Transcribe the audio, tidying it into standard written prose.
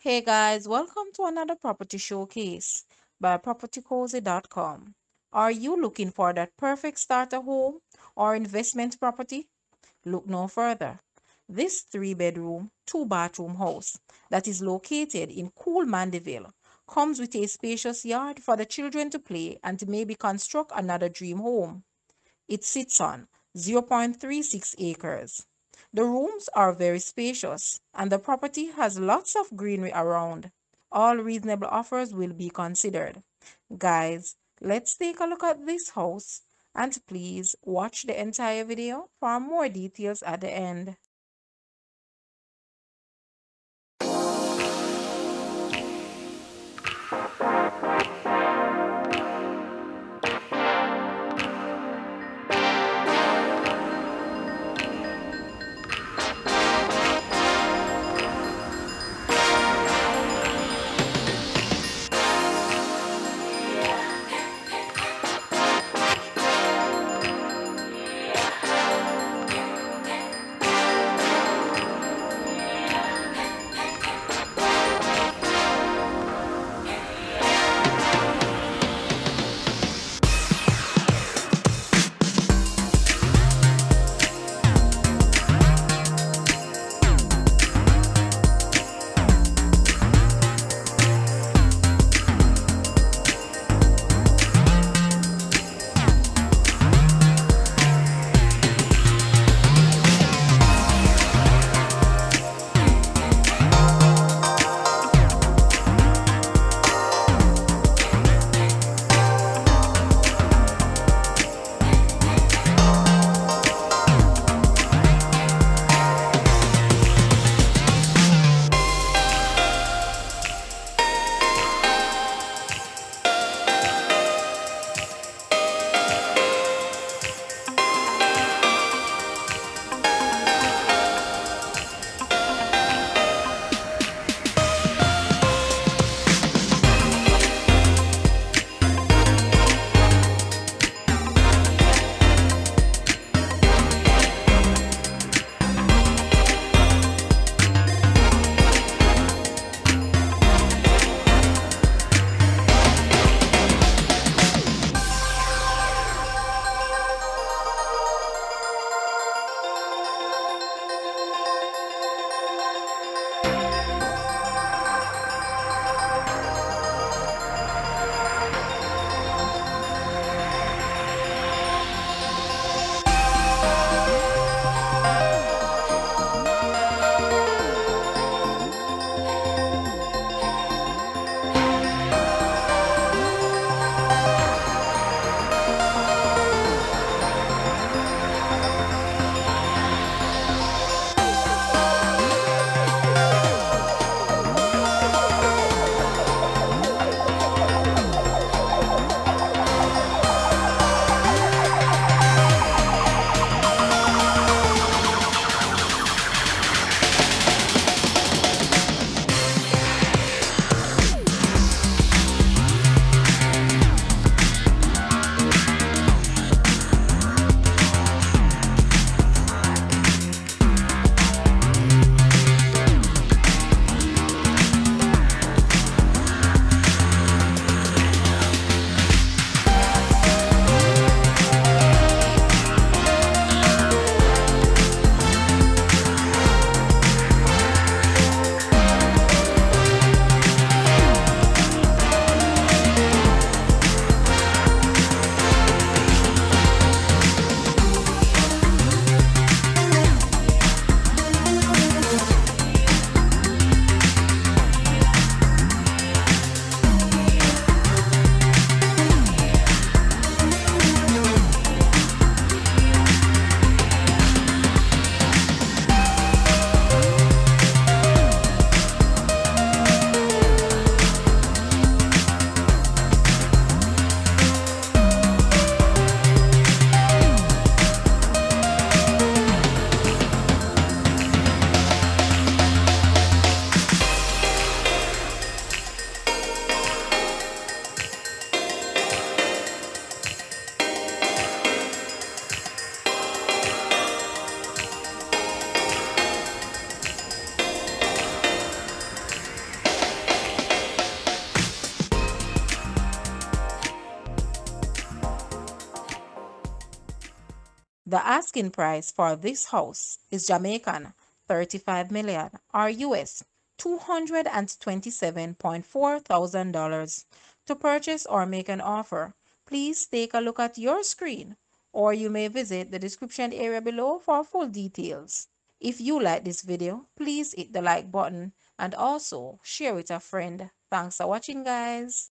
Hey guys, welcome to another property showcase by propertycozy.com. Are you looking for that perfect starter home or investment property? Look no further. This 3-bedroom, 2-bathroom house that is located in cool Mandeville comes with a spacious yard for the children to play and to maybe construct another dream home. It sits on 0.36 acres. The rooms are very spacious and the property has lots of greenery around. All reasonable offers will be considered. Guys, let's take a look at this house and please watch the entire video for more details at the end. The asking price for this house is Jamaican 35 million or US $227.4 thousand. To purchase or make an offer, please take a look at your screen, or you may visit the description area below for full details. If you like this video, please hit the like button and also share with a friend. Thanks for watching, guys.